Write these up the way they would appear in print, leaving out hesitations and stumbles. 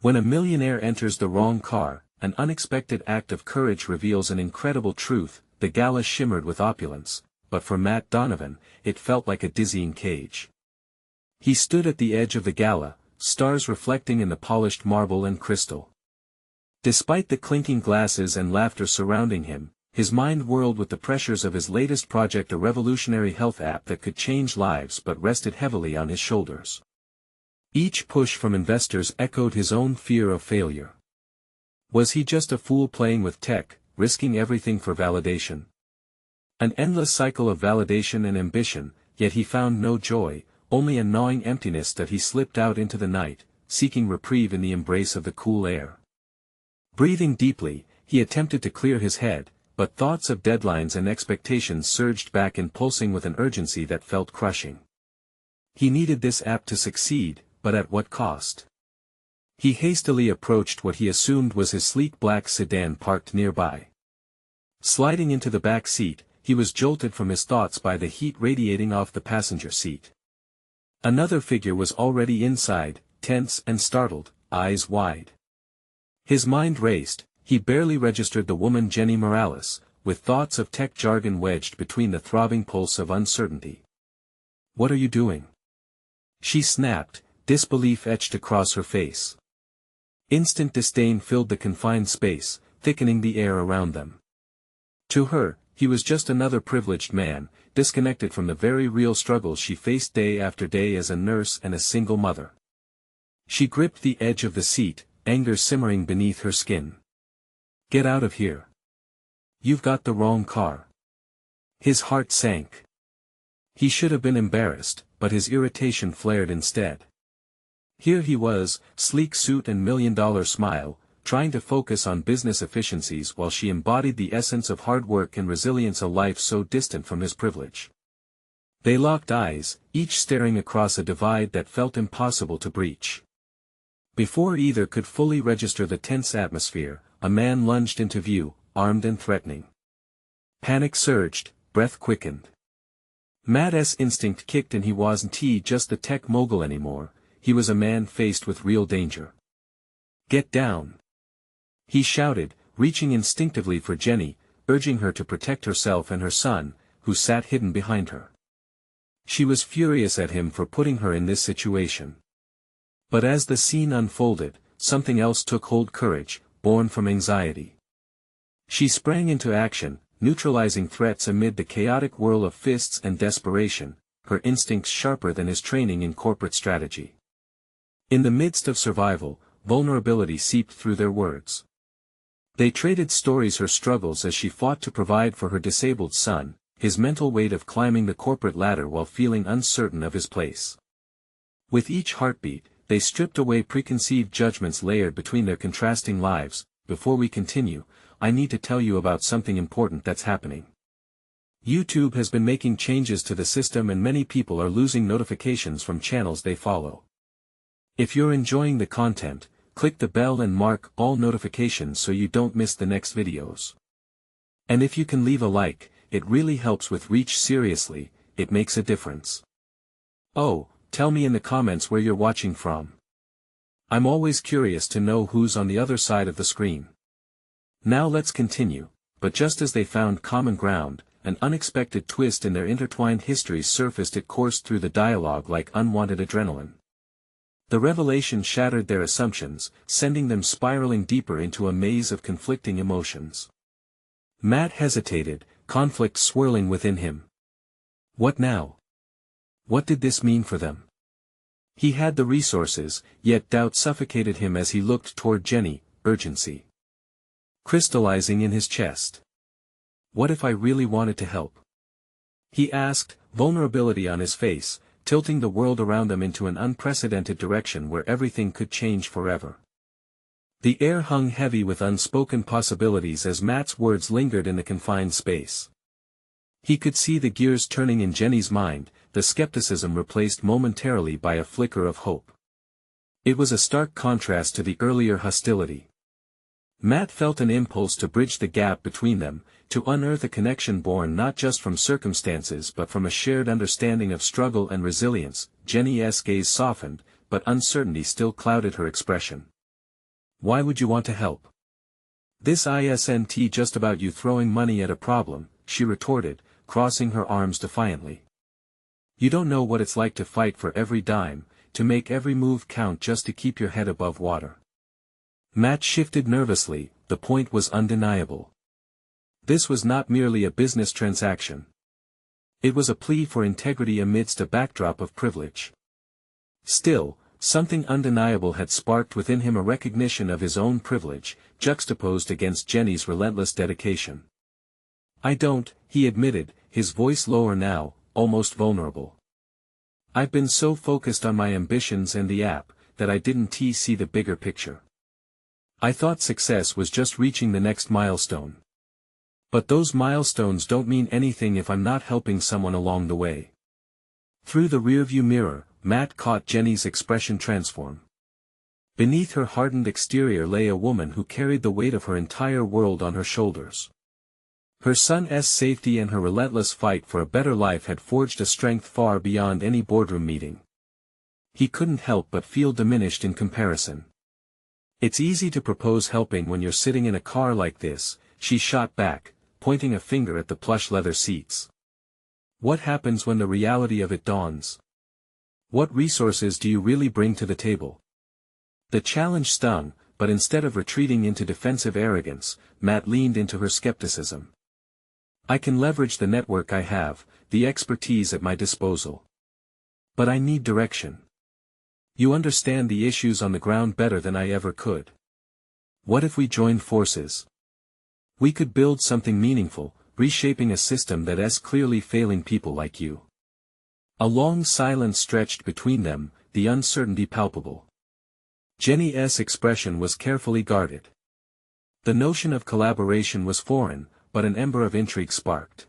When a millionaire enters the wrong car, an unexpected act of courage reveals an incredible truth. The gala shimmered with opulence, but for Matt Donovan, it felt like a dizzying cage. He stood at the edge of the gala, stars reflecting in the polished marble and crystal. Despite the clinking glasses and laughter surrounding him, his mind whirled with the pressures of his latest project, a revolutionary health app that could change lives, but rested heavily on his shoulders. Each push from investors echoed his own fear of failure. Was he just a fool playing with tech, risking everything for validation? An endless cycle of validation and ambition, yet he found no joy, only a gnawing emptiness that he slipped out into the night, seeking reprieve in the embrace of the cool air. Breathing deeply, he attempted to clear his head, but thoughts of deadlines and expectations surged back, impulsing with an urgency that felt crushing. He needed this app to succeed, but at what cost? He hastily approached what he assumed was his sleek black sedan parked nearby. Sliding into the back seat, he was jolted from his thoughts by the heat radiating off the passenger seat. Another figure was already inside, tense and startled, eyes wide. His mind raced. He barely registered the woman Jenny Morales, with thoughts of tech jargon wedged between the throbbing pulse of uncertainty. "What are you doing?" she snapped, disbelief etched across her face. Instant disdain filled the confined space, thickening the air around them. To her, he was just another privileged man, disconnected from the very real struggles she faced day after day as a nurse and a single mother. She gripped the edge of the seat, anger simmering beneath her skin. "Get out of here. You've got the wrong car." His heart sank. He should have been embarrassed, but his irritation flared instead. Here he was, sleek suit and million-dollar smile, trying to focus on business efficiencies while she embodied the essence of hard work and resilience, a life so distant from his privilege. They locked eyes, each staring across a divide that felt impossible to breach. Before either could fully register the tense atmosphere, a man lunged into view, armed and threatening. Panic surged, breath quickened. Matt's instinct kicked, and he wasn't just the tech mogul anymore, he was a man faced with real danger. "Get down!" he shouted, reaching instinctively for Jenny, urging her to protect herself and her son, who sat hidden behind her. She was furious at him for putting her in this situation. But as the scene unfolded, something else took hold: courage, born from anxiety. She sprang into action, neutralizing threats amid the chaotic whirl of fists and desperation, her instincts sharper than his training in corporate strategy. In the midst of survival, vulnerability seeped through their words. They traded stories: her struggles as she fought to provide for her disabled son, his mental weight of climbing the corporate ladder while feeling uncertain of his place. With each heartbeat, they stripped away preconceived judgments layered between their contrasting lives. "Before we continue, I need to tell you about something important that's happening. YouTube has been making changes to the system, and many people are losing notifications from channels they follow. If you're enjoying the content, click the bell and mark all notifications so you don't miss the next videos. And if you can leave a like, it really helps with reach. Seriously, it makes a difference. Oh, tell me in the comments where you're watching from. I'm always curious to know who's on the other side of the screen." Now let's continue. But just as they found common ground, an unexpected twist in their intertwined histories surfaced. It coursed through the dialogue like unwanted adrenaline. The revelation shattered their assumptions, sending them spiraling deeper into a maze of conflicting emotions. Matt hesitated, conflict swirling within him. What now? What did this mean for them? He had the resources, yet doubt suffocated him as he looked toward Jenny, urgency crystallizing in his chest. "What if I really wanted to help?" he asked, vulnerability on his face, tilting the world around them into an unprecedented direction where everything could change forever. The air hung heavy with unspoken possibilities as Matt's words lingered in the confined space. He could see the gears turning in Jenny's mind, the skepticism replaced momentarily by a flicker of hope. It was a stark contrast to the earlier hostility. Matt felt an impulse to bridge the gap between them, to unearth a connection born not just from circumstances but from a shared understanding of struggle and resilience. Jenny's gaze softened, but uncertainty still clouded her expression. Why would you want to help? This isn't just about you throwing money at a problem, she retorted, crossing her arms defiantly. You don't know what it's like to fight for every dime, to make every move count just to keep your head above water. Matt shifted nervously, the point was undeniable. This was not merely a business transaction. It was a plea for integrity amidst a backdrop of privilege. Still, something undeniable had sparked within him a recognition of his own privilege, juxtaposed against Jenny's relentless dedication. I don't, he admitted, his voice lower now, almost vulnerable. I've been so focused on my ambitions and the app, that I didn't see the bigger picture. I thought success was just reaching the next milestone. But those milestones don't mean anything if I'm not helping someone along the way. Through the rearview mirror, Matt caught Jenny's expression transform. Beneath her hardened exterior lay a woman who carried the weight of her entire world on her shoulders. Her son's safety and her relentless fight for a better life had forged a strength far beyond any boardroom meeting. He couldn't help but feel diminished in comparison. It's easy to propose helping when you're sitting in a car like this, she shot back, pointing a finger at the plush leather seats. What happens when the reality of it dawns? What resources do you really bring to the table? The challenge stung, but instead of retreating into defensive arrogance, Matt leaned into her skepticism. I can leverage the network I have, the expertise at my disposal. But I need direction. You understand the issues on the ground better than I ever could. What if we joined forces? We could build something meaningful, reshaping a system that's clearly failing people like you. A long silence stretched between them, the uncertainty palpable. Jenny's expression was carefully guarded. The notion of collaboration was foreign, but an ember of intrigue sparked.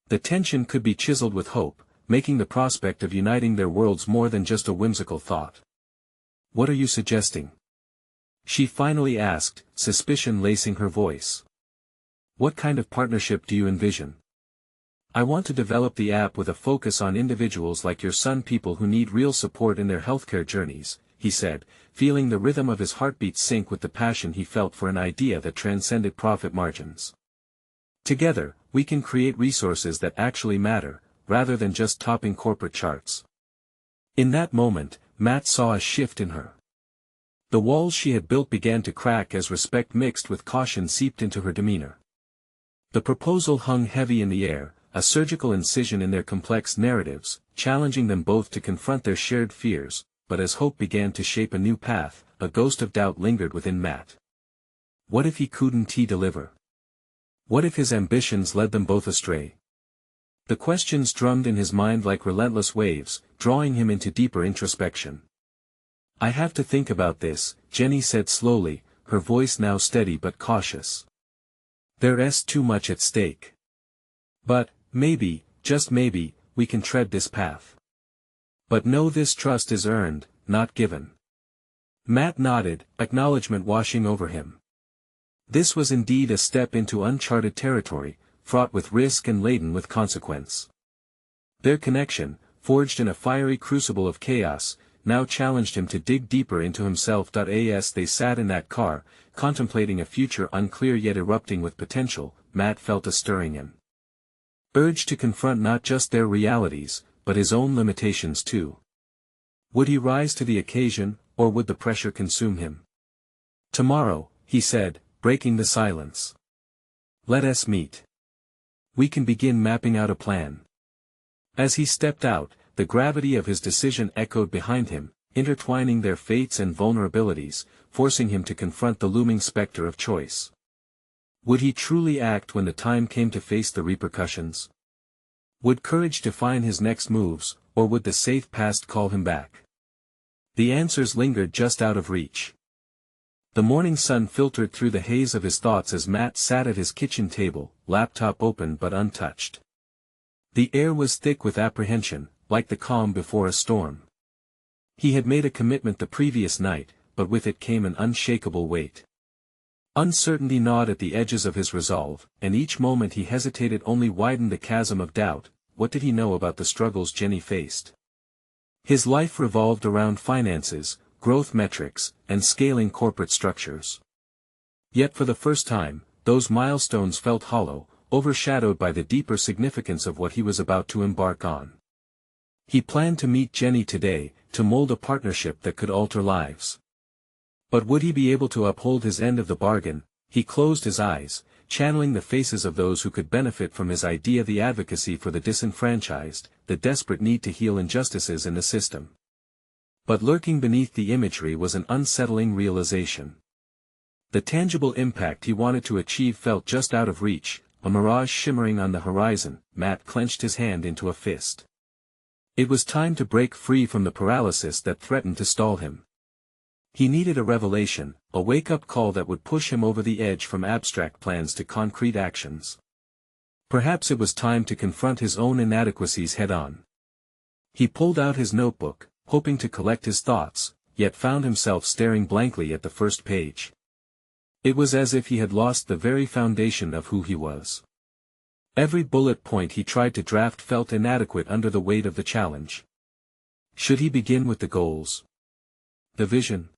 The tension could be chiseled with hope, making the prospect of uniting their worlds more than just a whimsical thought. What are you suggesting? She finally asked, suspicion lacing her voice. What kind of partnership do you envision? I want to develop the app with a focus on individuals like your son, people who need real support in their healthcare journeys, he said, feeling the rhythm of his heartbeat sync with the passion he felt for an idea that transcended profit margins. Together, we can create resources that actually matter, rather than just topping corporate charts. In that moment, Matt saw a shift in her. The walls she had built began to crack as respect mixed with caution seeped into her demeanor. The proposal hung heavy in the air, a surgical incision in their complex narratives, challenging them both to confront their shared fears, but as hope began to shape a new path, a ghost of doubt lingered within Matt. What if he couldn't deliver? What if his ambitions led them both astray? The questions drummed in his mind like relentless waves, drawing him into deeper introspection. I have to think about this, Jenny said slowly, her voice now steady but cautious. There's too much at stake. But, maybe, just maybe, we can tread this path. But know this: trust is earned, not given. Matt nodded, acknowledgement washing over him. This was indeed a step into uncharted territory, fraught with risk and laden with consequence. Their connection, forged in a fiery crucible of chaos, now challenged him to dig deeper into himself. As they sat in that car, contemplating a future unclear yet erupting with potential, Matt felt a stirring in. Urge to confront not just their realities, but his own limitations too. Would he rise to the occasion, or would the pressure consume him? Tomorrow, he said, breaking the silence. Let us meet. We can begin mapping out a plan. As he stepped out, the gravity of his decision echoed behind him, intertwining their fates and vulnerabilities, forcing him to confront the looming specter of choice. Would he truly act when the time came to face the repercussions? Would courage define his next moves, or would the safe past call him back? The answers lingered just out of reach. The morning sun filtered through the haze of his thoughts as Matt sat at his kitchen table, laptop open but untouched. The air was thick with apprehension, like the calm before a storm. He had made a commitment the previous night, but with it came an unshakable weight. Uncertainty gnawed at the edges of his resolve, and each moment he hesitated only widened the chasm of doubt. What did he know about the struggles Jenny faced? His life revolved around finances, growth metrics, and scaling corporate structures. Yet for the first time, those milestones felt hollow, overshadowed by the deeper significance of what he was about to embark on. He planned to meet Jenny today, to mold a partnership that could alter lives. But would he be able to uphold his end of the bargain? He closed his eyes, channeling the faces of those who could benefit from his idea: the advocacy for the disenfranchised, the desperate need to heal injustices in the system. But lurking beneath the imagery was an unsettling realization. The tangible impact he wanted to achieve felt just out of reach, a mirage shimmering on the horizon. Matt clenched his hand into a fist. It was time to break free from the paralysis that threatened to stall him. He needed a revelation, a wake-up call that would push him over the edge from abstract plans to concrete actions. Perhaps it was time to confront his own inadequacies head-on. He pulled out his notebook, hoping to collect his thoughts, yet found himself staring blankly at the first page. It was as if he had lost the very foundation of who he was. Every bullet point he tried to draft felt inadequate under the weight of the challenge. Should he begin with the goals? The vision?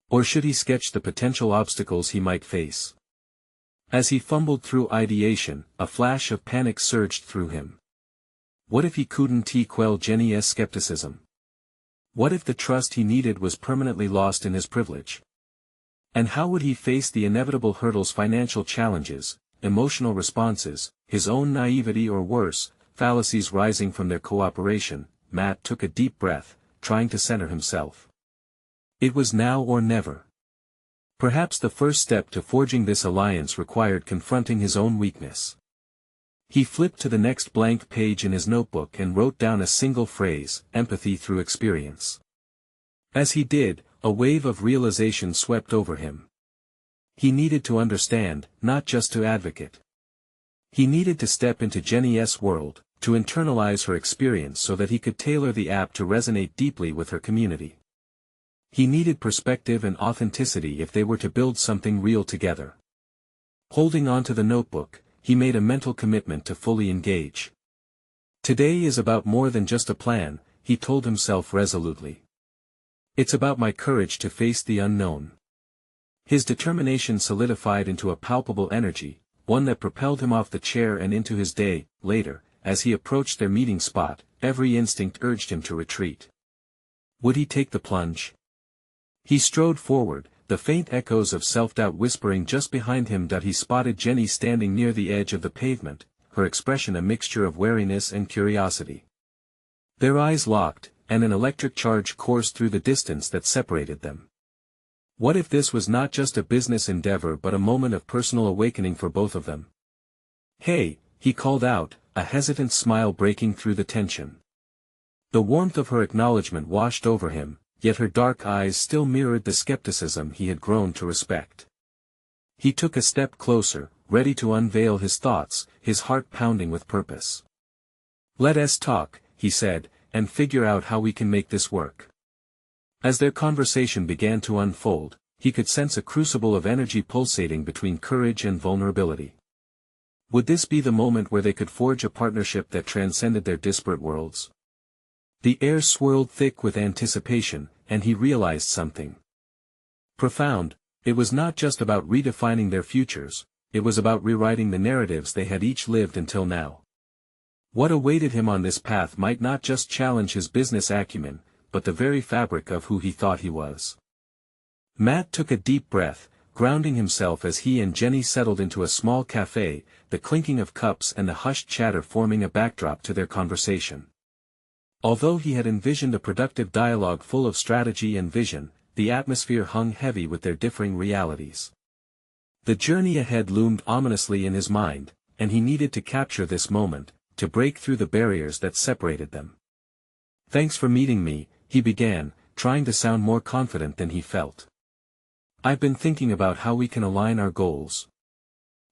Or should he sketch the potential obstacles he might face? As he fumbled through ideation, a flash of panic surged through him. What if he couldn't quell Jenny's skepticism? What if the trust he needed was permanently lost in his privilege? And how would he face the inevitable hurdles: financial challenges, emotional responses, his own naivety, or worse, fallacies rising from their cooperation? Matt took a deep breath, trying to center himself. It was now or never. Perhaps the first step to forging this alliance required confronting his own weakness. He flipped to the next blank page in his notebook and wrote down a single phrase: empathy through experience. As he did, a wave of realization swept over him. He needed to understand, not just to advocate. He needed to step into Jenny's world, to internalize her experience so that he could tailor the app to resonate deeply with her community. He needed perspective and authenticity if they were to build something real together. Holding on to the notebook, he made a mental commitment to fully engage. Today is about more than just a plan, he told himself resolutely. It's about my courage to face the unknown. His determination solidified into a palpable energy, one that propelled him off the chair and into his day. Later, as he approached their meeting spot, every instinct urged him to retreat. Would he take the plunge? He strode forward, the faint echoes of self-doubt whispering just behind him. He spotted Jenny standing near the edge of the pavement, her expression a mixture of wariness and curiosity. Their eyes locked, and an electric charge coursed through the distance that separated them. What if this was not just a business endeavor but a moment of personal awakening for both of them? "Hey," he called out, a hesitant smile breaking through the tension. The warmth of her acknowledgement washed over him, yet her dark eyes still mirrored the skepticism he had grown to respect. He took a step closer, ready to unveil his thoughts, his heart pounding with purpose. "Let's talk," he said, "and figure out how we can make this work." As their conversation began to unfold, he could sense a crucible of energy pulsating between courage and vulnerability. Would this be the moment where they could forge a partnership that transcended their disparate worlds? The air swirled thick with anticipation, and he realized something profound. It was not just about redefining their futures, it was about rewriting the narratives they had each lived until now. What awaited him on this path might not just challenge his business acumen, but the very fabric of who he thought he was. Matt took a deep breath, grounding himself as he and Jenny settled into a small cafe, the clinking of cups and the hushed chatter forming a backdrop to their conversation. Although he had envisioned a productive dialogue full of strategy and vision, the atmosphere hung heavy with their differing realities. The journey ahead loomed ominously in his mind, and he needed to capture this moment, to break through the barriers that separated them. "Thanks for meeting me," he began, trying to sound more confident than he felt. "I've been thinking about how we can align our goals."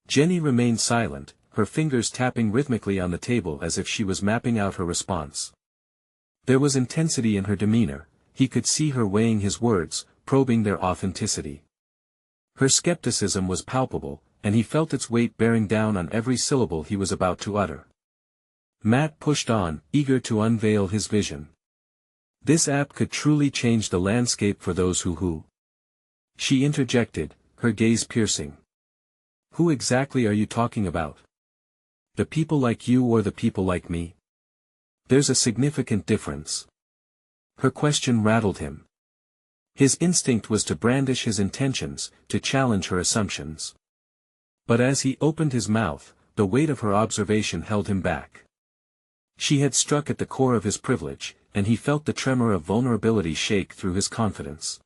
Jenny remained silent, her fingers tapping rhythmically on the table as if she was mapping out her response. There was intensity in her demeanor, he could see her weighing his words, probing their authenticity. Her skepticism was palpable, and he felt its weight bearing down on every syllable he was about to utter. Matt pushed on, eager to unveil his vision. This app could truly change the landscape for those who. She interjected, her gaze piercing. Who exactly are you talking about? The people like you or the people like me? There's a significant difference. Her question rattled him. His instinct was to brandish his intentions, to challenge her assumptions. But as he opened his mouth, the weight of her observation held him back. She had struck at the core of his privilege, and he felt the tremor of vulnerability shake through his confidence.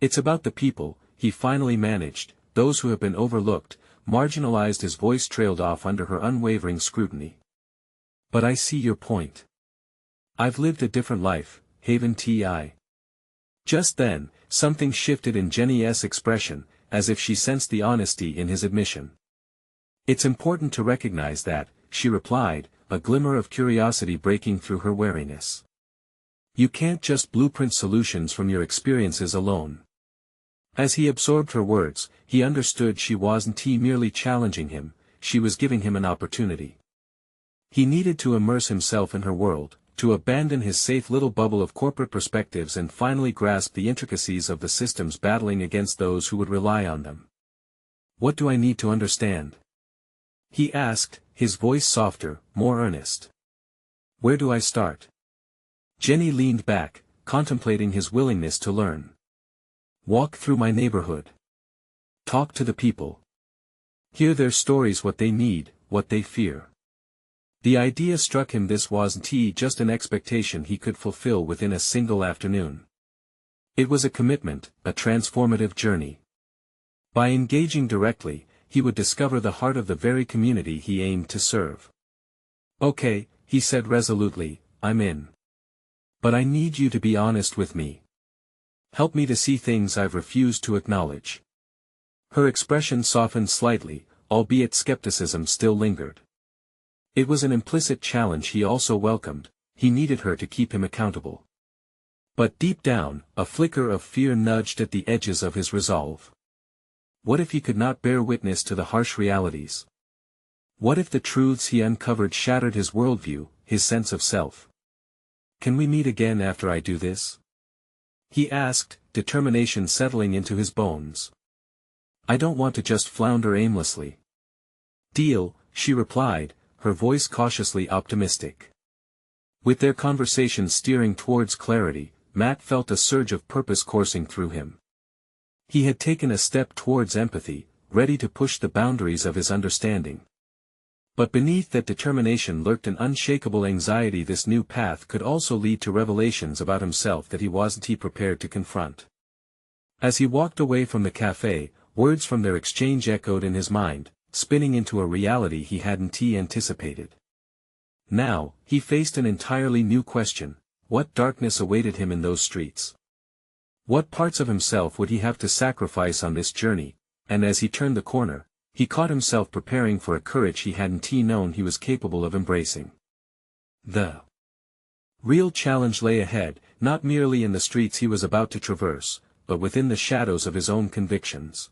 It's about the people, he finally managed, those who have been overlooked, marginalized. His voice trailed off under her unwavering scrutiny. But I see your point. I've lived a different life, Haven Ti. Just then, something shifted in Jenny's expression, as if she sensed the honesty in his admission. It's important to recognize that, she replied, a glimmer of curiosity breaking through her wariness. You can't just blueprint solutions from your experiences alone. As he absorbed her words, he understood she wasn't merely challenging him, she was giving him an opportunity. He needed to immerse himself in her world, to abandon his safe little bubble of corporate perspectives and finally grasp the intricacies of the systems battling against those who would rely on them. What do I need to understand? He asked, his voice softer, more earnest. Where do I start? Jenny leaned back, contemplating his willingness to learn. Walk through my neighborhood. Talk to the people. Hear their stories, what they need, what they fear. The idea struck him this wasn't just an expectation he could fulfill within a single afternoon. It was a commitment, a transformative journey. By engaging directly, he would discover the heart of the very community he aimed to serve. Okay, he said resolutely, I'm in. But I need you to be honest with me. Help me to see things I've refused to acknowledge. Her expression softened slightly, albeit skepticism still lingered. It was an implicit challenge he also welcomed, he needed her to keep him accountable. But deep down, a flicker of fear nudged at the edges of his resolve. What if he could not bear witness to the harsh realities? What if the truths he uncovered shattered his worldview, his sense of self? Can we meet again after I do this? He asked, determination settling into his bones. I don't want to just flounder aimlessly. Deal, she replied, her voice cautiously optimistic. With their conversation steering towards clarity, Matt felt a surge of purpose coursing through him. He had taken a step towards empathy, ready to push the boundaries of his understanding. But beneath that determination lurked an unshakable anxiety. This new path could also lead to revelations about himself that he wasn't prepared to confront. As he walked away from the cafe, words from their exchange echoed in his mind, spinning into a reality he hadn't anticipated. Now, he faced an entirely new question: what darkness awaited him in those streets? What parts of himself would he have to sacrifice on this journey? And as he turned the corner, he caught himself preparing for a courage he hadn't known he was capable of embracing. The real challenge lay ahead, not merely in the streets he was about to traverse, but within the shadows of his own convictions.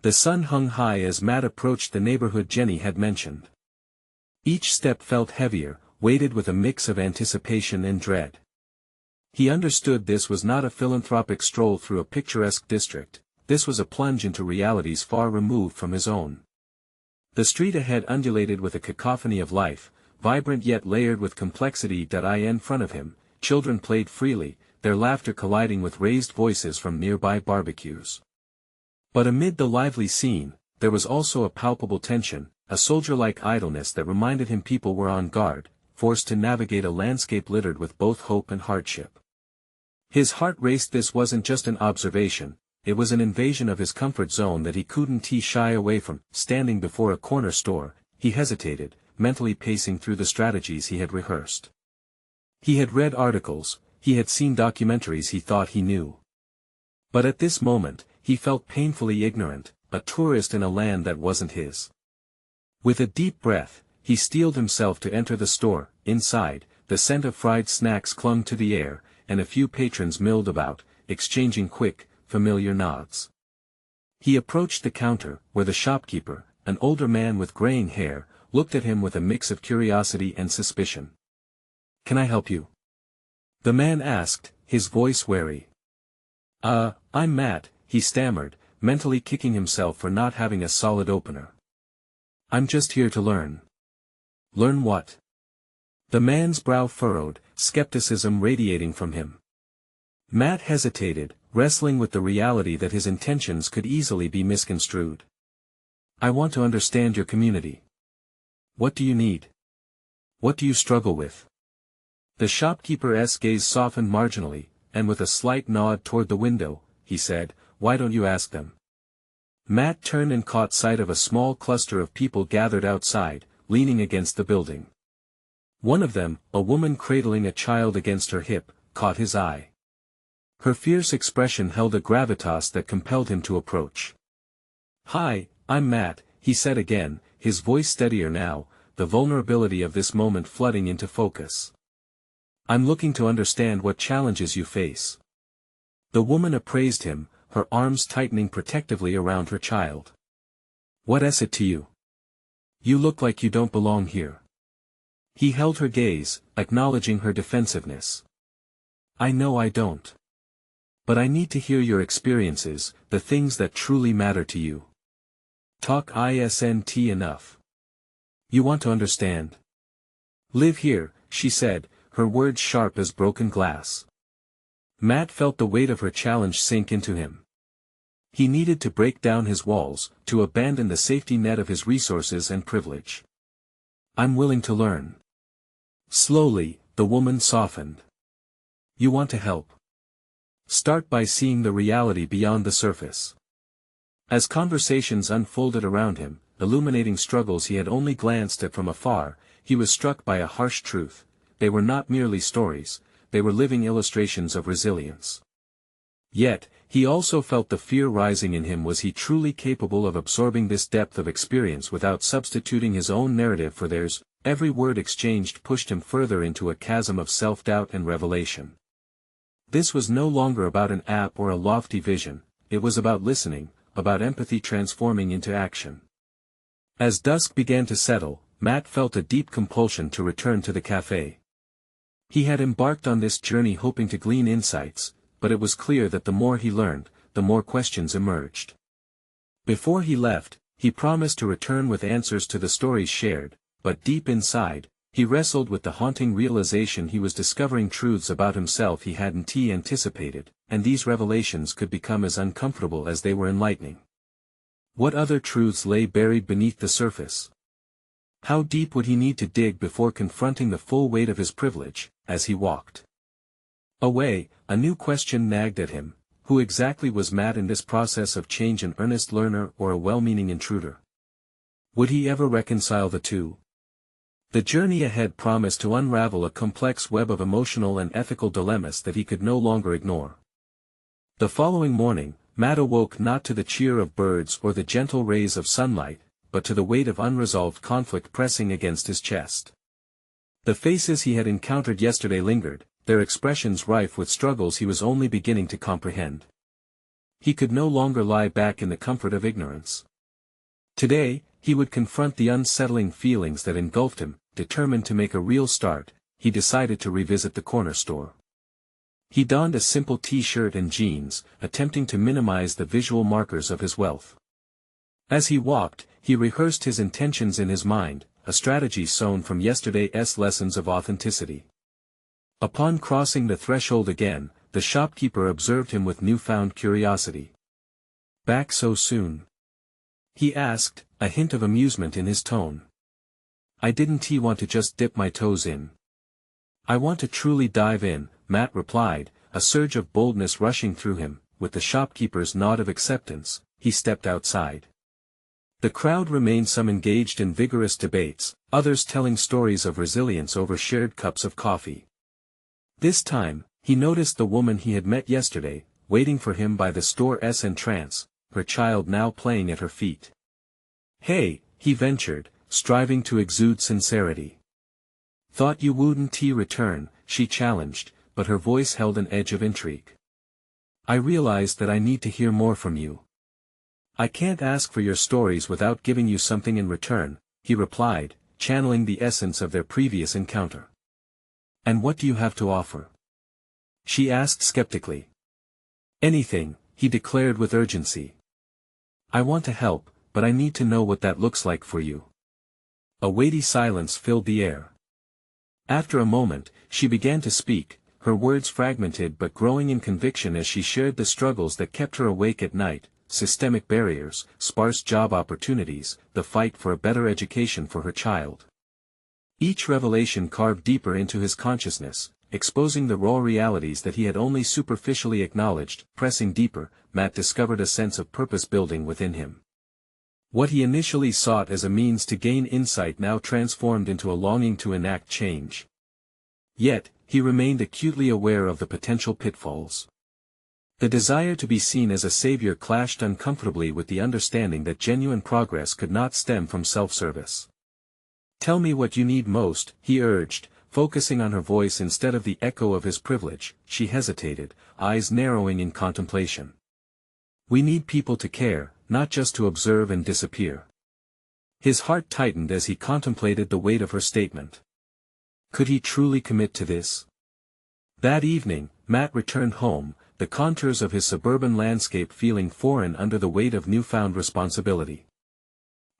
The sun hung high as Matt approached the neighborhood Jenny had mentioned. Each step felt heavier, weighted with a mix of anticipation and dread. He understood this was not a philanthropic stroll through a picturesque district, this was a plunge into realities far removed from his own. The street ahead undulated with a cacophony of life, vibrant yet layered with complexity. In front of him, children played freely, their laughter colliding with raised voices from nearby barbecues. But amid the lively scene, there was also a palpable tension, a soldier-like idleness that reminded him people were on guard, forced to navigate a landscape littered with both hope and hardship. His heart raced. This wasn't just an observation, it was an invasion of his comfort zone that he couldn't shy away from. Standing before a corner store, he hesitated, mentally pacing through the strategies he had rehearsed. He had read articles, he had seen documentaries he thought he knew. But at this moment, he felt painfully ignorant, a tourist in a land that wasn't his. With a deep breath, he steeled himself to enter the store. Inside, the scent of fried snacks clung to the air, and a few patrons milled about, exchanging quick, familiar nods. He approached the counter, where the shopkeeper, an older man with graying hair, looked at him with a mix of curiosity and suspicion. "Can I help you?" The man asked, his voice wary. I'm Matt, he stammered, mentally kicking himself for not having a solid opener. I'm just here to learn. Learn what? The man's brow furrowed, skepticism radiating from him. Matt hesitated, wrestling with the reality that his intentions could easily be misconstrued. I want to understand your community. What do you need? What do you struggle with? The shopkeeper's gaze softened marginally, and with a slight nod toward the window, he said, why don't you ask them? Matt turned and caught sight of a small cluster of people gathered outside, leaning against the building. One of them, a woman cradling a child against her hip, caught his eye. Her fierce expression held a gravitas that compelled him to approach. Hi, I'm Matt, he said again, his voice steadier now, the vulnerability of this moment flooding into focus. I'm looking to understand what challenges you face. The woman appraised him, her arms tightening protectively around her child. What is it to you? You look like you don't belong here. He held her gaze, acknowledging her defensiveness. I know I don't. But I need to hear your experiences, the things that truly matter to you. Talk isn't enough. You want to understand? Live here, she said, her words sharp as broken glass. Matt felt the weight of her challenge sink into him. He needed to break down his walls, to abandon the safety net of his resources and privilege. I'm willing to learn. Slowly, the woman softened. You want to help? Start by seeing the reality beyond the surface. As conversations unfolded around him, illuminating struggles he had only glanced at from afar, he was struck by a harsh truth. They were not merely stories, they were living illustrations of resilience. Yet, he also felt the fear rising in him. Was he truly capable of absorbing this depth of experience without substituting his own narrative for theirs? Every word exchanged pushed him further into a chasm of self-doubt and revelation. This was no longer about an app or a lofty vision, it was about listening, about empathy transforming into action. As dusk began to settle, Matt felt a deep compulsion to return to the cafe. He had embarked on this journey hoping to glean insights, but it was clear that the more he learned, the more questions emerged. Before he left, he promised to return with answers to the stories shared, but deep inside, he wrestled with the haunting realization he was discovering truths about himself he hadn't anticipated, and these revelations could become as uncomfortable as they were enlightening. What other truths lay buried beneath the surface? How deep would he need to dig before confronting the full weight of his privilege? As he walked away, a new question nagged at him: who exactly was Matt in this process of change, an earnest learner or a well-meaning intruder? Would he ever reconcile the two? The journey ahead promised to unravel a complex web of emotional and ethical dilemmas that he could no longer ignore. The following morning, Matt awoke not to the cheer of birds or the gentle rays of sunlight, but to the weight of unresolved conflict pressing against his chest. The faces he had encountered yesterday lingered, their expressions rife with struggles he was only beginning to comprehend. He could no longer lie back in the comfort of ignorance. Today, he would confront the unsettling feelings that engulfed him. Determined to make a real start, he decided to revisit the corner store. He donned a simple t-shirt and jeans, attempting to minimize the visual markers of his wealth. As he walked, he rehearsed his intentions in his mind, a strategy sown from yesterday's lessons of authenticity. Upon crossing the threshold again, the shopkeeper observed him with newfound curiosity. "Back so soon?" he asked, a hint of amusement in his tone. "I didn't want to just dip my toes in. I want to truly dive in," Matt replied, a surge of boldness rushing through him. With the shopkeeper's nod of acceptance, he stepped outside. The crowd remained, some engaged in vigorous debates, others telling stories of resilience over shared cups of coffee. This time, he noticed the woman he had met yesterday, waiting for him by the store's entrance, her child now playing at her feet. "Hey," he ventured, striving to exude sincerity. "Thought you wouldn't return," she challenged, but her voice held an edge of intrigue. "I realized that I need to hear more from you. I can't ask for your stories without giving you something in return," he replied, channeling the essence of their previous encounter. "And what do you have to offer?" she asked skeptically. Anything, he declared with urgency. I want to help, but I need to know what that looks like for you. A weighty silence filled the air. After a moment, she began to speak, her words fragmented but growing in conviction as she shared the struggles that kept her awake at night: systemic barriers, sparse job opportunities, the fight for a better education for her child. Each revelation carved deeper into his consciousness, exposing the raw realities that he had only superficially acknowledged. Pressing deeper, Matt discovered a sense of purpose building within him. What he initially sought as a means to gain insight now transformed into a longing to enact change. Yet, he remained acutely aware of the potential pitfalls. The desire to be seen as a savior clashed uncomfortably with the understanding that genuine progress could not stem from self-service. Tell me what you need most, he urged, focusing on her voice instead of the echo of his privilege. She hesitated, eyes narrowing in contemplation. We need people to care, not just to observe and disappear. His heart tightened as he contemplated the weight of her statement. Could he truly commit to this? That evening, Matt returned home, the contours of his suburban landscape feeling foreign under the weight of newfound responsibility.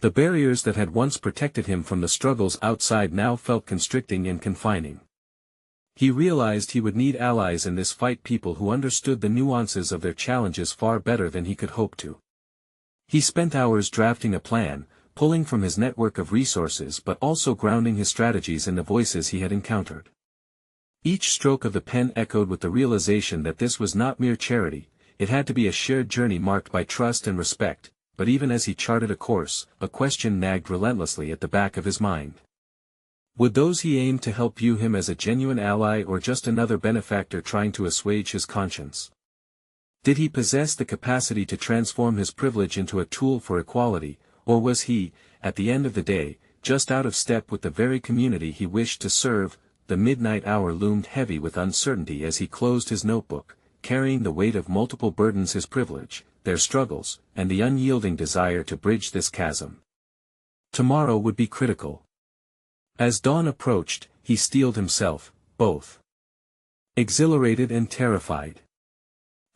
The barriers that had once protected him from the struggles outside now felt constricting and confining. He realized he would need allies in this fight, people who understood the nuances of their challenges far better than he could hope to. He spent hours drafting a plan, pulling from his network of resources but also grounding his strategies in the voices he had encountered. Each stroke of the pen echoed with the realization that this was not mere charity, it had to be a shared journey marked by trust and respect. But even as he charted a course, a question nagged relentlessly at the back of his mind. Would those he aimed to help view him as a genuine ally or just another benefactor trying to assuage his conscience? Did he possess the capacity to transform his privilege into a tool for equality, or was he, at the end of the day, just out of step with the very community he wished to serve? The midnight hour loomed heavy with uncertainty as he closed his notebook, carrying the weight of multiple burdens: his privilege, their struggles, and the unyielding desire to bridge this chasm. Tomorrow would be critical. As dawn approached, he steeled himself, both exhilarated and terrified.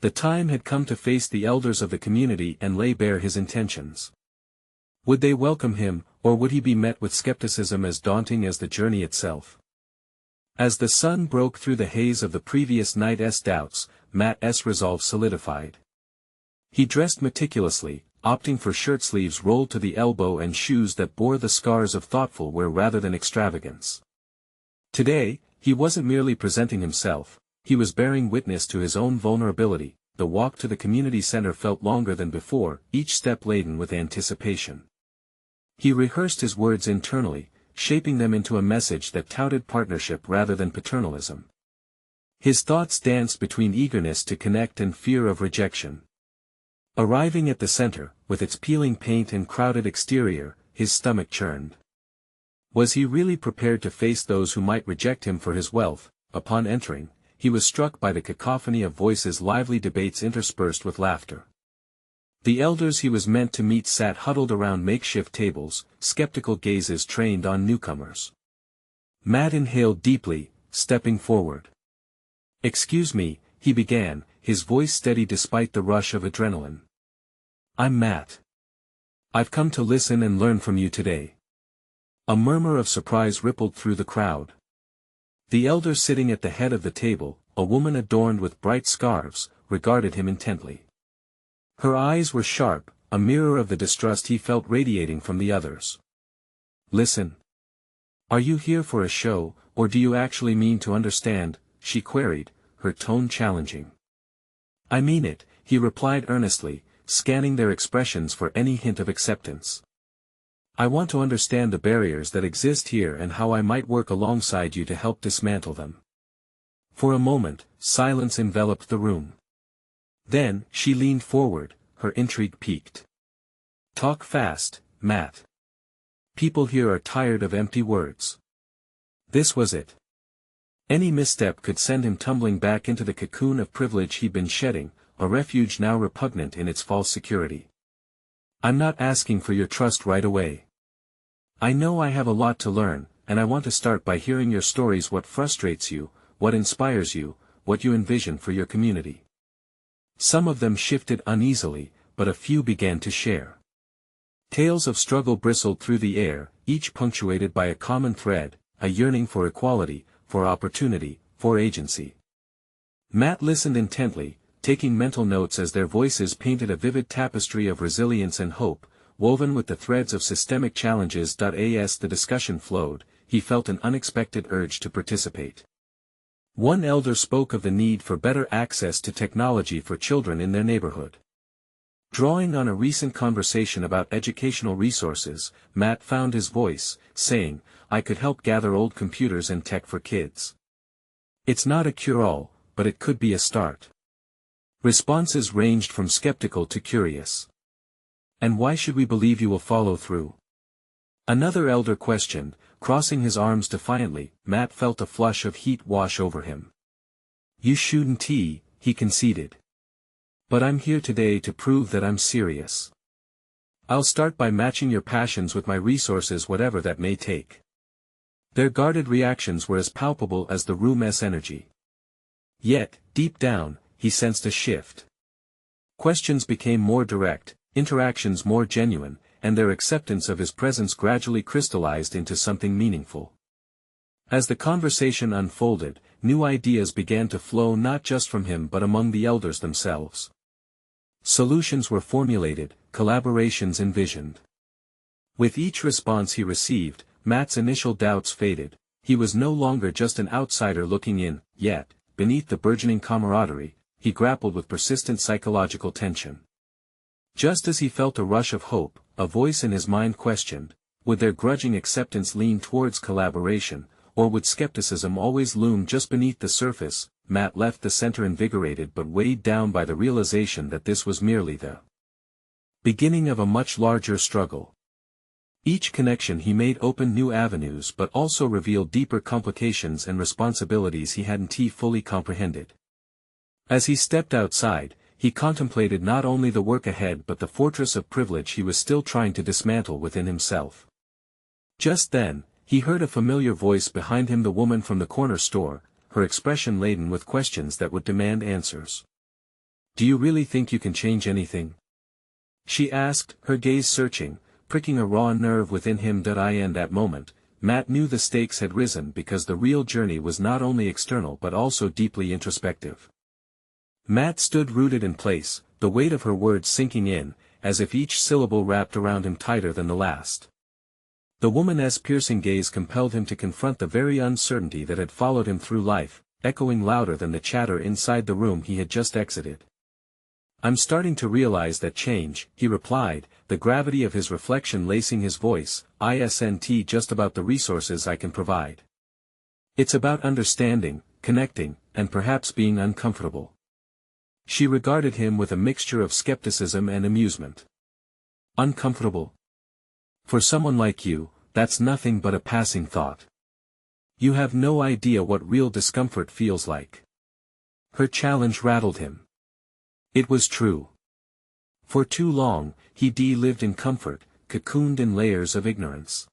The time had come to face the elders of the community and lay bare his intentions. Would they welcome him, or would he be met with skepticism as daunting as the journey itself? As the sun broke through the haze of the previous night's doubts, Matt's resolve solidified. He dressed meticulously, opting for shirt sleeves rolled to the elbow and shoes that bore the scars of thoughtful wear rather than extravagance. Today, he wasn't merely presenting himself, he was bearing witness to his own vulnerability. The walk to the community center felt longer than before, each step laden with anticipation. He rehearsed his words internally, shaping them into a message that touted partnership rather than paternalism. His thoughts danced between eagerness to connect and fear of rejection. Arriving at the center, with its peeling paint and crowded exterior, his stomach churned. Was he really prepared to face those who might reject him for his wealth? Upon entering, he was struck by the cacophony of voices, lively debates interspersed with laughter. The elders he was meant to meet sat huddled around makeshift tables, skeptical gazes trained on newcomers. Matt inhaled deeply, stepping forward. "Excuse me," he began, his voice steady despite the rush of adrenaline. "I'm Matt. I've come to listen and learn from you today." A murmur of surprise rippled through the crowd. The elder sitting at the head of the table, a woman adorned with bright scarves, regarded him intently. Her eyes were sharp, a mirror of the distrust he felt radiating from the others. "Listen. Are you here for a show, or do you actually mean to understand?" she queried, her tone challenging. "I mean it," he replied earnestly, scanning their expressions for any hint of acceptance. "I want to understand the barriers that exist here and how I might work alongside you to help dismantle them." For a moment, silence enveloped the room. Then, she leaned forward, her intrigue piqued. "Talk fast, Matt. People here are tired of empty words." This was it. Any misstep could send him tumbling back into the cocoon of privilege he'd been shedding, a refuge now repugnant in its false security. "I'm not asking for your trust right away. I know I have a lot to learn, and I want to start by hearing your stories: what frustrates you, what inspires you, what you envision for your community. Some of them shifted uneasily, but a few began to share. Tales of struggle bristled through the air, each punctuated by a common thread, a yearning for equality, for opportunity, for agency. Matt listened intently, taking mental notes as their voices painted a vivid tapestry of resilience and hope, woven with the threads of systemic challenges. As the discussion flowed, he felt an unexpected urge to participate. One elder spoke of the need for better access to technology for children in their neighborhood. Drawing on a recent conversation about educational resources, Matt found his voice, saying, "I could help gather old computers and tech for kids. It's not a cure-all, but it could be a start." Responses ranged from skeptical to curious. "And why should we believe you will follow through?" Another elder questioned, crossing his arms defiantly. Matt felt a flush of heat wash over him. "You shouldn't," he conceded. "But I'm here today to prove that I'm serious. I'll start by matching your passions with my resources, whatever that may take." Their guarded reactions were as palpable as the room's energy. Yet, deep down, he sensed a shift. Questions became more direct, interactions more genuine, and their acceptance of his presence gradually crystallized into something meaningful. As the conversation unfolded, new ideas began to flow not just from him but among the elders themselves. Solutions were formulated, collaborations envisioned. With each response he received, Matt's initial doubts faded. He was no longer just an outsider looking in, yet, beneath the burgeoning camaraderie, he grappled with persistent psychological tension. Just as he felt a rush of hope, a voice in his mind questioned, would their grudging acceptance lean towards collaboration, or would skepticism always loom just beneath the surface? Matt left the center invigorated but weighed down by the realization that this was merely the beginning of a much larger struggle. Each connection he made opened new avenues but also revealed deeper complications and responsibilities he hadn't fully comprehended. As he stepped outside, he contemplated not only the work ahead but the fortress of privilege he was still trying to dismantle within himself. Just then, he heard a familiar voice behind him, the woman from the corner store, her expression laden with questions that would demand answers. "Do you really think you can change anything?" she asked, her gaze searching, pricking a raw nerve within him. In that moment, Matt knew the stakes had risen because the real journey was not only external but also deeply introspective. Matt stood rooted in place, the weight of her words sinking in, as if each syllable wrapped around him tighter than the last. The woman's piercing gaze compelled him to confront the very uncertainty that had followed him through life, echoing louder than the chatter inside the room he had just exited. "I'm starting to realize that change," he replied, the gravity of his reflection lacing his voice, "isn't just about the resources I can provide. It's about understanding, connecting, and perhaps being uncomfortable." She regarded him with a mixture of skepticism and amusement. "Uncomfortable? For someone like you, that's nothing but a passing thought. You have no idea what real discomfort feels like." Her challenge rattled him. It was true. For too long, he'd lived in comfort, cocooned in layers of ignorance.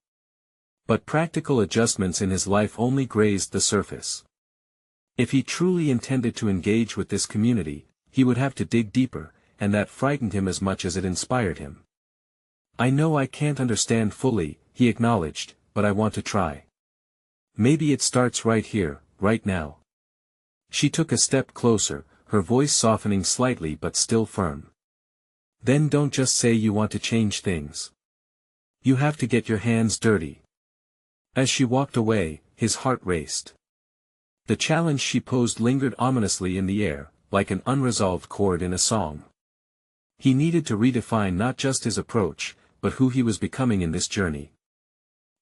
But practical adjustments in his life only grazed the surface. If he truly intended to engage with this community, he would have to dig deeper, and that frightened him as much as it inspired him. "I know I can't understand fully," he acknowledged, "but I want to try. Maybe it starts right here, right now." She took a step closer, her voice softening slightly but still firm. "Then don't just say you want to change things. You have to get your hands dirty." As she walked away, his heart raced. The challenge she posed lingered ominously in the air, like an unresolved chord in a song. He needed to redefine not just his approach, but who he was becoming in this journey.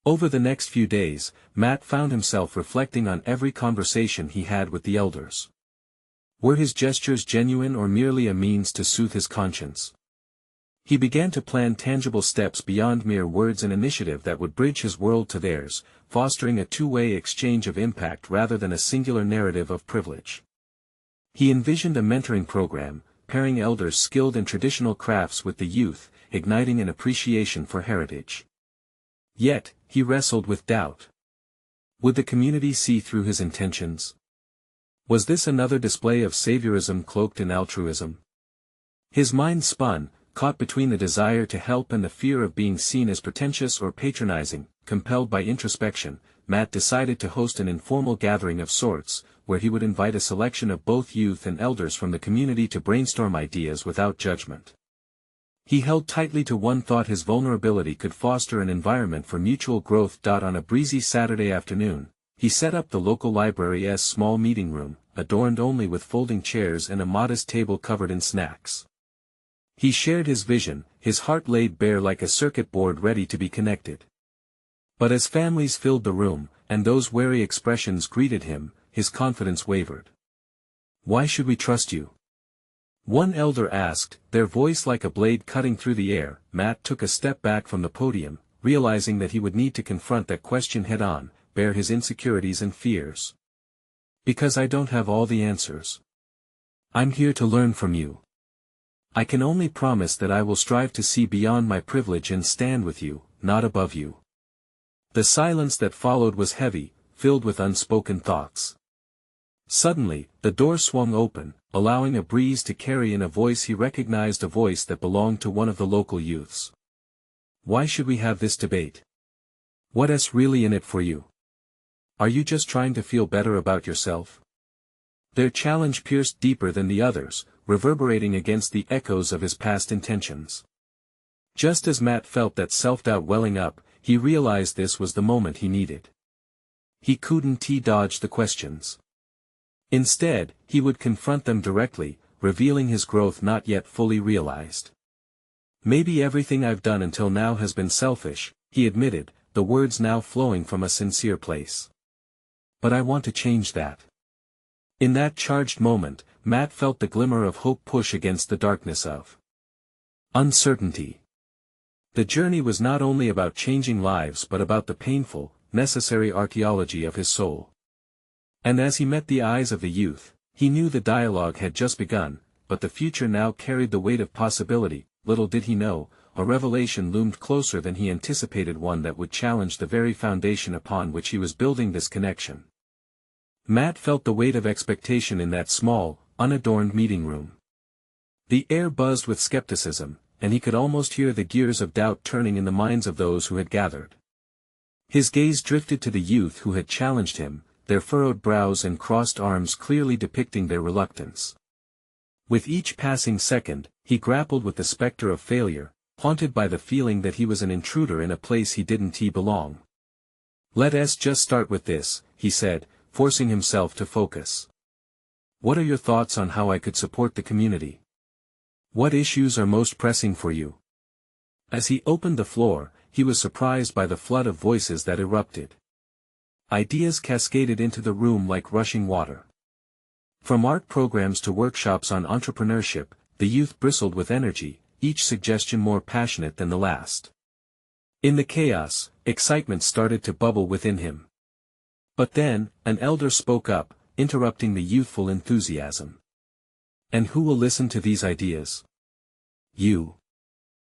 Over the next few days, Matt found himself reflecting on every conversation he had with the elders. Were his gestures genuine or merely a means to soothe his conscience? He began to plan tangible steps beyond mere words, an initiative that would bridge his world to theirs, fostering a two-way exchange of impact rather than a singular narrative of privilege. He envisioned a mentoring program, pairing elders skilled in traditional crafts with the youth, igniting an appreciation for heritage. Yet, he wrestled with doubt. Would the community see through his intentions? Was this another display of saviorism cloaked in altruism? His mind spun, caught between the desire to help and the fear of being seen as pretentious or patronizing. Compelled by introspection, Matt decided to host an informal gathering of sorts, where he would invite a selection of both youth and elders from the community to brainstorm ideas without judgment. He held tightly to one thought: his vulnerability could foster an environment for mutual growth. On a breezy Saturday afternoon, he set up the local library's small meeting room, adorned only with folding chairs and a modest table covered in snacks. He shared his vision, his heart laid bare like a circuit board ready to be connected. But as families filled the room, and those wary expressions greeted him, his confidence wavered. "Why should we trust you?" one elder asked, their voice like a blade cutting through the air. Matt took a step back from the podium, realizing that he would need to confront that question head-on, bare his insecurities and fears. "Because I don't have all the answers. I'm here to learn from you. I can only promise that I will strive to see beyond my privilege and stand with you, not above you." The silence that followed was heavy, filled with unspoken thoughts. Suddenly, the door swung open, allowing a breeze to carry in a voice he recognized, a voice that belonged to one of the local youths. "Why should we have this debate? What's really in it for you? Are you just trying to feel better about yourself?" Their challenge pierced deeper than the others, reverberating against the echoes of his past intentions. Just as Matt felt that self-doubt welling up, he realized this was the moment he needed. He couldn't dodge the questions. Instead, he would confront them directly, revealing his growth not yet fully realized. "Maybe everything I've done until now has been selfish," he admitted, the words now flowing from a sincere place. "But I want to change that." In that charged moment, Matt felt the glimmer of hope push against the darkness of uncertainty. The journey was not only about changing lives but about the painful, necessary archaeology of his soul. And as he met the eyes of the youth, he knew the dialogue had just begun, but the future now carried the weight of possibility. Little did he know, a revelation loomed closer than he anticipated, one that would challenge the very foundation upon which he was building this connection. Matt felt the weight of expectation in that small, unadorned meeting room. The air buzzed with skepticism, and he could almost hear the gears of doubt turning in the minds of those who had gathered. His gaze drifted to the youth who had challenged him, their furrowed brows and crossed arms clearly depicting their reluctance. With each passing second, he grappled with the specter of failure, haunted by the feeling that he was an intruder in a place he didn't belong. "Let's just start with this," he said, forcing himself to focus. "What are your thoughts on how I could support the community? What issues are most pressing for you?" As he opened the floor, he was surprised by the flood of voices that erupted. Ideas cascaded into the room like rushing water. From art programs to workshops on entrepreneurship, the youth bristled with energy, each suggestion more passionate than the last. In the chaos, excitement started to bubble within him. But then, an elder spoke up, interrupting the youthful enthusiasm. "And who will listen to these ideas?" "You."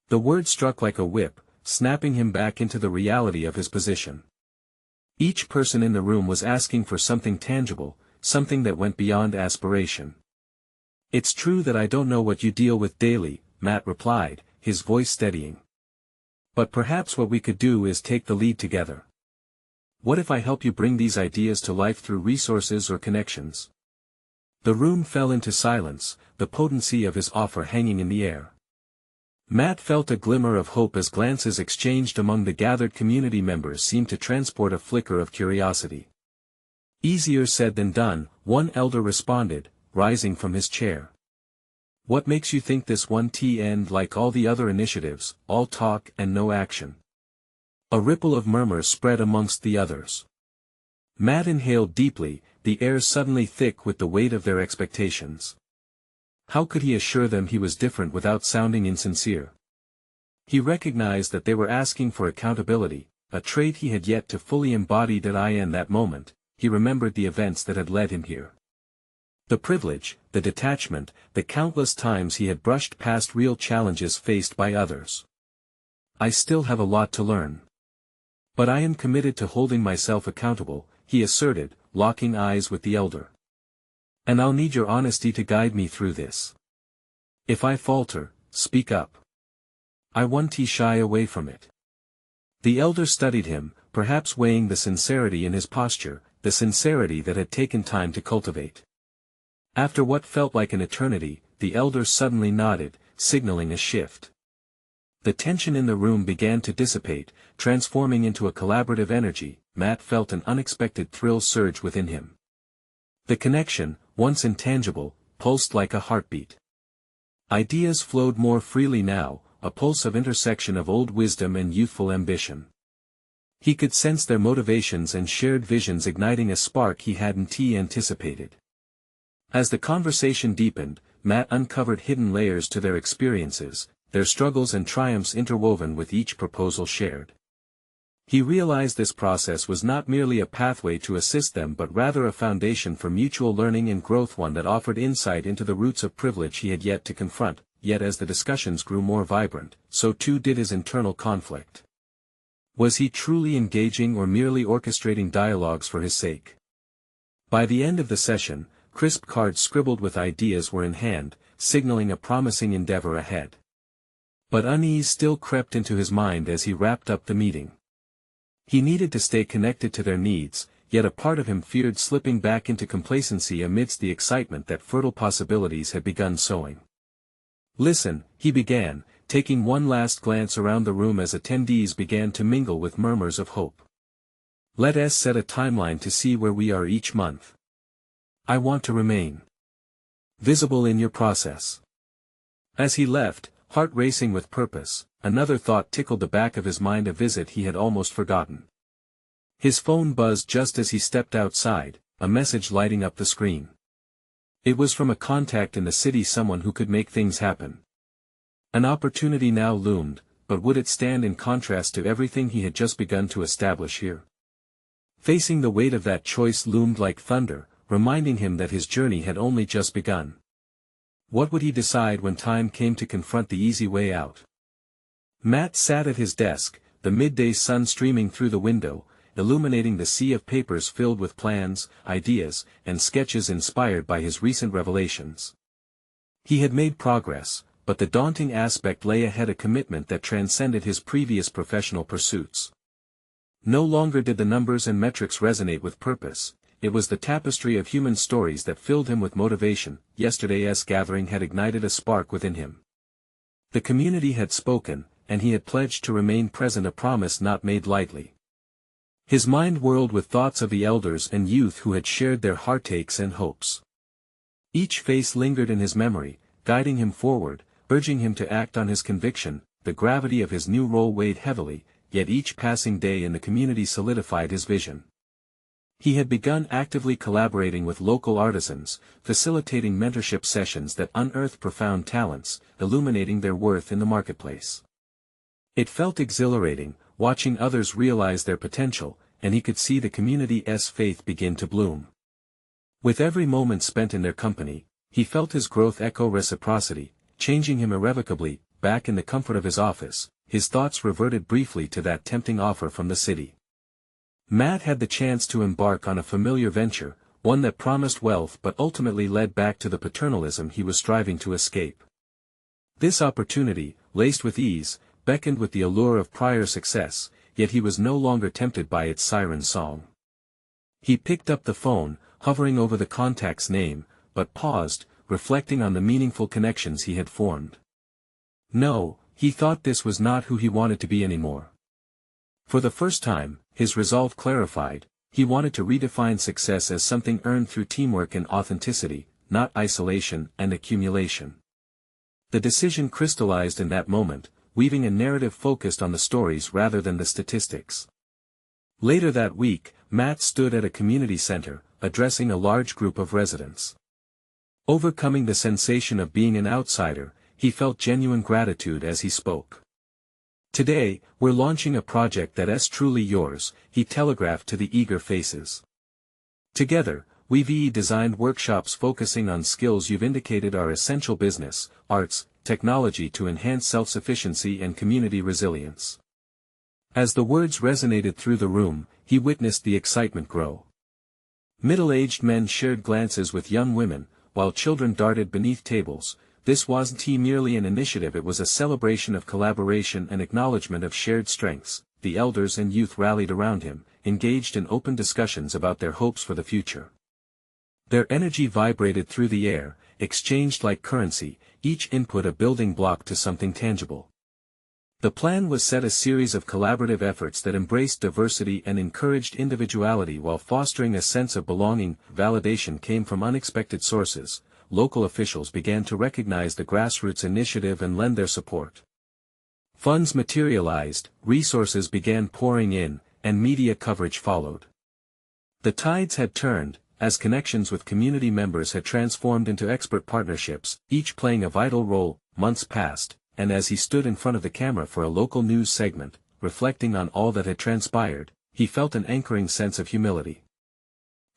The word struck like a whip, snapping him back into the reality of his position. Each person in the room was asking for something tangible, something that went beyond aspiration. "It's true that I don't know what you deal with daily," Matt replied, his voice steadying. "But perhaps what we could do is take the lead together. What if I help you bring these ideas to life through resources or connections?" The room fell into silence, the potency of his offer hanging in the air. Matt felt a glimmer of hope as glances exchanged among the gathered community members seemed to transport a flicker of curiosity. "Easier said than done," one elder responded, rising from his chair. "What makes you think this won't end like all the other initiatives, all talk and no action?" A ripple of murmurs spread amongst the others. Matt inhaled deeply, the air suddenly thick with the weight of their expectations. How could he assure them he was different without sounding insincere? He recognized that they were asking for accountability, a trait he had yet to fully embody. In that moment, he remembered the events that had led him here. The privilege, the detachment, the countless times he had brushed past real challenges faced by others. "I still have a lot to learn. But I am committed to holding myself accountable," he asserted, locking eyes with the elder. And I'll need your honesty to guide me through this. If I falter, speak up. I won't shy away from it. The elder studied him, perhaps weighing the sincerity in his posture, the sincerity that had taken time to cultivate. After what felt like an eternity, the elder suddenly nodded, signaling a shift. The tension in the room began to dissipate, transforming into a collaborative energy. Matt felt an unexpected thrill surge within him. The connection, once intangible, pulsed like a heartbeat. Ideas flowed more freely now, a pulse of intersection of old wisdom and youthful ambition. He could sense their motivations and shared visions igniting a spark he hadn't anticipated. As the conversation deepened, Matt uncovered hidden layers to their experiences, their struggles and triumphs interwoven with each proposal shared. He realized this process was not merely a pathway to assist them but rather a foundation for mutual learning and growth, one that offered insight into the roots of privilege he had yet to confront. Yet as the discussions grew more vibrant, so too did his internal conflict. Was he truly engaging or merely orchestrating dialogues for his sake? By the end of the session, crisp cards scribbled with ideas were in hand, signaling a promising endeavor ahead. But unease still crept into his mind as he wrapped up the meeting. He needed to stay connected to their needs, yet a part of him feared slipping back into complacency amidst the excitement that fertile possibilities had begun sowing. "Listen," he began, taking one last glance around the room as attendees began to mingle with murmurs of hope. "Let us set a timeline to see where we are each month. I want to remain visible in your process." As he left, heart racing with purpose, another thought tickled the back of his mind, a visit he had almost forgotten. His phone buzzed just as he stepped outside, a message lighting up the screen. It was from a contact in the city, someone who could make things happen. An opportunity now loomed, but would it stand in contrast to everything he had just begun to establish here? Facing the weight of that choice loomed like thunder, reminding him that his journey had only just begun. What would he decide when time came to confront the easy way out? Matt sat at his desk, the midday sun streaming through the window, illuminating the sea of papers filled with plans, ideas, and sketches inspired by his recent revelations. He had made progress, but the daunting aspect lay ahead, a commitment that transcended his previous professional pursuits. No longer did the numbers and metrics resonate with purpose, it was the tapestry of human stories that filled him with motivation. Yesterday's gathering had ignited a spark within him. The community had spoken, and he had pledged to remain present, a promise not made lightly. His mind whirled with thoughts of the elders and youth who had shared their heartaches and hopes. Each face lingered in his memory, guiding him forward, urging him to act on his conviction. The gravity of his new role weighed heavily, yet each passing day in the community solidified his vision. He had begun actively collaborating with local artisans, facilitating mentorship sessions that unearthed profound talents, illuminating their worth in the marketplace. It felt exhilarating, watching others realize their potential, and he could see the community's faith begin to bloom. With every moment spent in their company, he felt his growth echo reciprocity, changing him irrevocably. Back in the comfort of his office, his thoughts reverted briefly to that tempting offer from the city. Matt had the chance to embark on a familiar venture, one that promised wealth but ultimately led back to the paternalism he was striving to escape. This opportunity, laced with ease, beckoned with the allure of prior success, yet he was no longer tempted by its siren song. He picked up the phone, hovering over the contact's name, but paused, reflecting on the meaningful connections he had formed. No, he thought this was not who he wanted to be anymore. For the first time, his resolve clarified. He wanted to redefine success as something earned through teamwork and authenticity, not isolation and accumulation. The decision crystallized in that moment, weaving a narrative focused on the stories rather than the statistics. Later that week, Matt stood at a community center, addressing a large group of residents. Overcoming the sensation of being an outsider, he felt genuine gratitude as he spoke. "Today, we're launching a project that's truly yours," he telegraphed to the eager faces. "Together, we've designed workshops focusing on skills you've indicated are essential: business, arts, technology to enhance self-sufficiency and community resilience." As the words resonated through the room, he witnessed the excitement grow. Middle-aged men shared glances with young women, while children darted beneath tables. This wasn't merely an initiative, it was a celebration of collaboration and acknowledgement of shared strengths. The elders and youth rallied around him, engaged in open discussions about their hopes for the future. Their energy vibrated through the air, exchanged like currency, each input a building block to something tangible. The plan was set a series of collaborative efforts that embraced diversity and encouraged individuality while fostering a sense of belonging. Validation came from unexpected sources. Local officials began to recognize the grassroots initiative and lend their support. Funds materialized, resources began pouring in, and media coverage followed. The tides had turned, as connections with community members had transformed into expert partnerships, each playing a vital role. Months passed, and as he stood in front of the camera for a local news segment, reflecting on all that had transpired, he felt an anchoring sense of humility.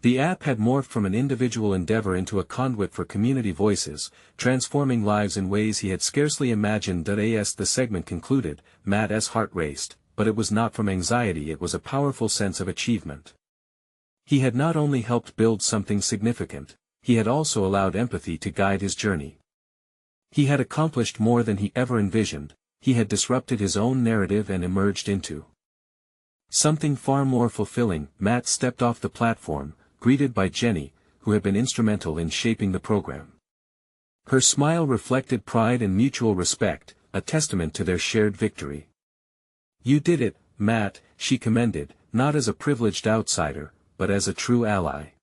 The app had morphed from an individual endeavor into a conduit for community voices, transforming lives in ways he had scarcely imagined. As the segment concluded, Matt's heart raced, but it was not from anxiety, it was a powerful sense of achievement. He had not only helped build something significant, he had also allowed empathy to guide his journey. He had accomplished more than he ever envisioned. He had disrupted his own narrative and emerged into something far more fulfilling. Matt stepped off the platform, greeted by Jenny, who had been instrumental in shaping the program. Her smile reflected pride and mutual respect, a testament to their shared victory. "You did it, Matt," she commended, not as a privileged outsider, but as a true ally.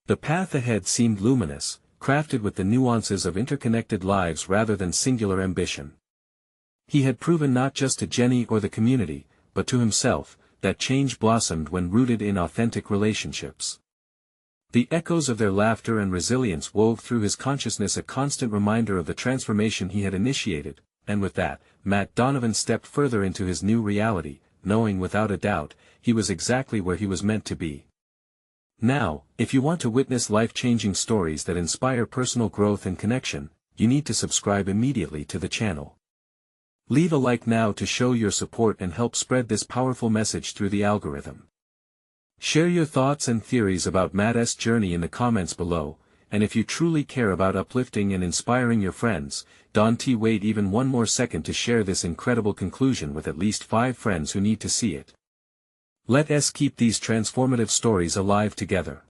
The path ahead seemed luminous, crafted with the nuances of interconnected lives rather than singular ambition. He had proven not just to Jenny or the community, but to himself, that change blossomed when rooted in authentic relationships. The echoes of their laughter and resilience wove through his consciousness, a constant reminder of the transformation he had initiated, and with that, Matt Donovan stepped further into his new reality, knowing without a doubt, he was exactly where he was meant to be. Now, if you want to witness life-changing stories that inspire personal growth and connection, you need to subscribe immediately to the channel. Leave a like now to show your support and help spread this powerful message through the algorithm. Share your thoughts and theories about Matt's journey in the comments below, and if you truly care about uplifting and inspiring your friends, don't wait even one more second to share this incredible conclusion with at least 5 friends who need to see it. Let us keep these transformative stories alive together.